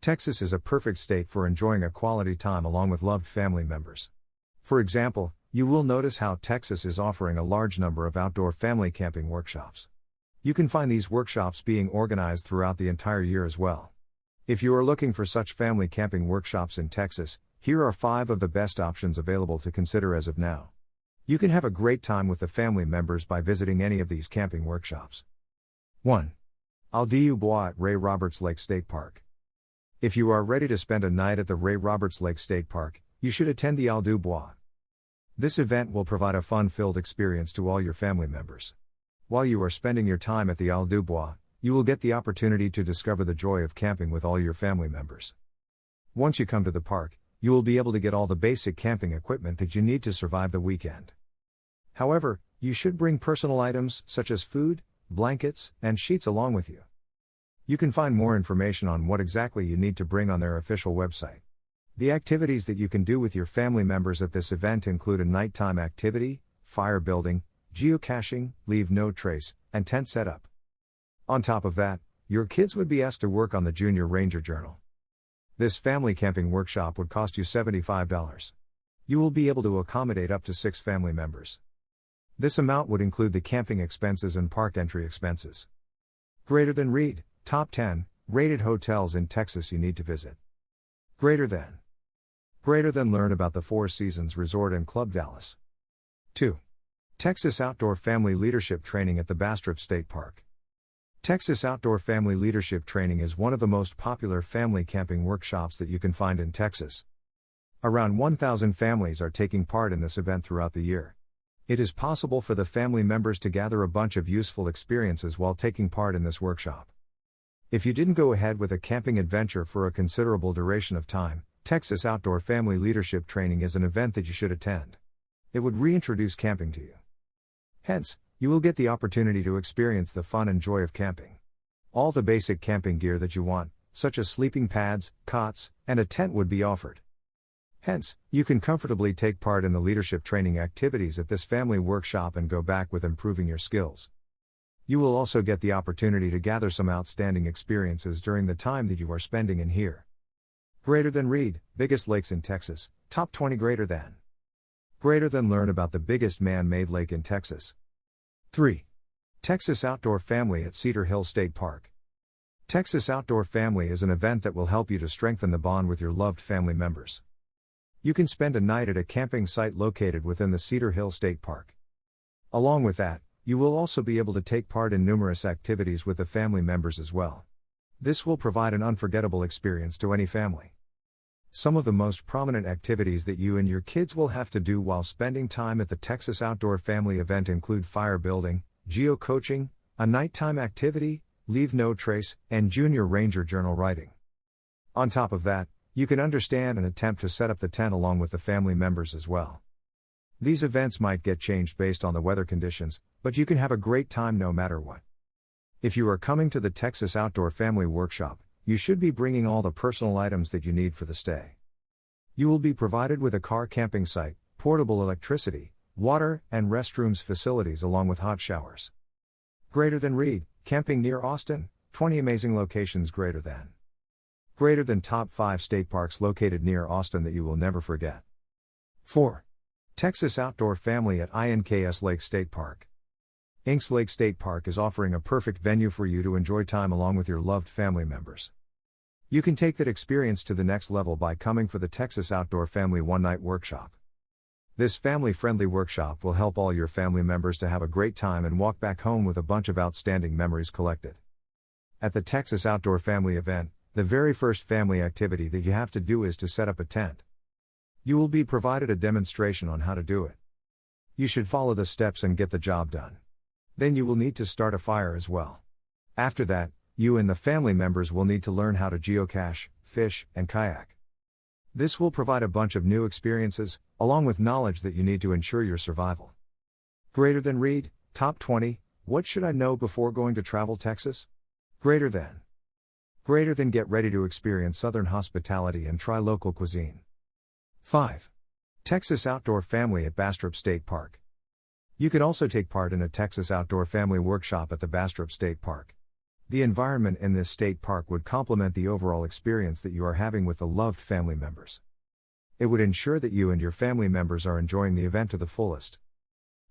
Texas is a perfect state for enjoying a quality time along with loved family members. For example, you will notice how Texas is offering a large number of outdoor family camping workshops. You can find these workshops being organized throughout the entire year as well. If you are looking for such family camping workshops in Texas, here are 5 of the best options available to consider as of now. You can have a great time with the family members by visiting any of these camping workshops. 1. Al du Bois at Ray Roberts Lake State Park. If you are ready to spend a night at the Ray Roberts Lake State Park, you should attend the Al du Bois. This event will provide a fun-filled experience to all your family members. While you are spending your time at the Al du Bois, you will get the opportunity to discover the joy of camping with all your family members. Once you come to the park, you will be able to get all the basic camping equipment that you need to survive the weekend. However, you should bring personal items such as food, blankets, and sheets along with you. You can find more information on what exactly you need to bring on their official website. The activities that you can do with your family members at this event include a nighttime activity, fire building, geocaching, leave no trace, and tent setup. On top of that, your kids would be asked to work on the Junior Ranger Journal. This family camping workshop would cost you $75. You will be able to accommodate up to 6 family members. This amount would include the camping expenses and park entry expenses. Greater than read, top 10 rated hotels in Texas you need to visit. Greater than learn about the Four Seasons Resort and Club Dallas. 2. Texas Outdoor Family Leadership Training at the Bastrop State Park. Texas Outdoor Family Leadership Training is one of the most popular family camping workshops that you can find in Texas. Around 1,000 families are taking part in this event throughout the year. It is possible for the family members to gather a bunch of useful experiences while taking part in this workshop. If you didn't go ahead with a camping adventure for a considerable duration of time, Texas Outdoor Family Leadership Training is an event that you should attend. It would reintroduce camping to you. Hence, you will get the opportunity to experience the fun and joy of camping. All the basic camping gear that you want, such as sleeping pads, cots, and a tent would be offered. Hence, you can comfortably take part in the leadership training activities at this family workshop and go back with improving your skills. You will also get the opportunity to gather some outstanding experiences during the time that you are spending in here. Greater than read, biggest lakes in Texas, top 20 greater than learn about the biggest man-made lake in Texas. 3. Texas Outdoor Family at Cedar Hill State Park. Texas Outdoor Family is an event that will help you to strengthen the bond with your loved family members. You can spend a night at a camping site located within the Cedar Hill State Park. Along with that, you will also be able to take part in numerous activities with the family members as well. This will provide an unforgettable experience to any family. Some of the most prominent activities that you and your kids will have to do while spending time at the Texas Outdoor Family event include fire building, geocaching, a nighttime activity, leave no trace, and Junior Ranger Journal writing. On top of that, you can understand and attempt to set up the tent along with the family members as well. These events might get changed based on the weather conditions, but you can have a great time no matter what. If you are coming to the Texas Outdoor Family Workshop, you should be bringing all the personal items that you need for the stay. You will be provided with a car camping site, portable electricity, water, and restrooms facilities along with hot showers. Greater than read, camping near Austin, 20 amazing locations greater than top 5 state parks located near Austin that you will never forget. 4. Texas Outdoor Family at INKS Lake State Park. Inks Lake State Park is offering a perfect venue for you to enjoy time along with your loved family members. You can take that experience to the next level by coming for the Texas Outdoor Family One-Night Workshop. This family-friendly workshop will help all your family members to have a great time and walk back home with a bunch of outstanding memories collected. At the Texas Outdoor Family event, the very first family activity that you have to do is to set up a tent. You will be provided a demonstration on how to do it. You should follow the steps and get the job done. Then you will need to start a fire as well. After that, you and the family members will need to learn how to geocache, fish, and kayak. This will provide a bunch of new experiences, along with knowledge that you need to ensure your survival. Greater than read, top 20, what should I know before going to travel Texas? Greater than get ready to experience Southern hospitality and try local cuisine. 5. Texas Outdoor Family at Bastrop State Park. You can also take part in a Texas Outdoor Family Workshop at the Bastrop State Park. The environment in this state park would complement the overall experience that you are having with the loved family members. It would ensure that you and your family members are enjoying the event to the fullest.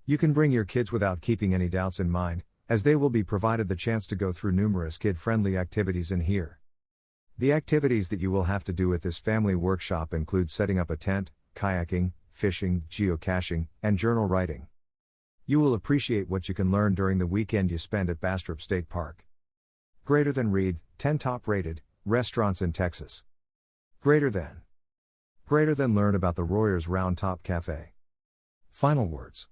You can bring your kids without keeping any doubts in mind, as they will be provided the chance to go through numerous kid-friendly activities in here. The activities that you will have to do at this family workshop include setting up a tent, kayaking, fishing, geocaching, and journal writing. You will appreciate what you can learn during the weekend you spend at Bastrop State Park. Greater than read, 10 top-rated restaurants in Texas. Greater than learn about the Royers Round Top Cafe. Final words.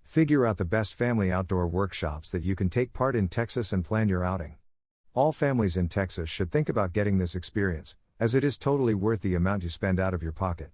Figure out the best family outdoor workshops that you can take part in Texas and plan your outing. All families in Texas should think about getting this experience, as it is totally worth the amount you spend out of your pocket.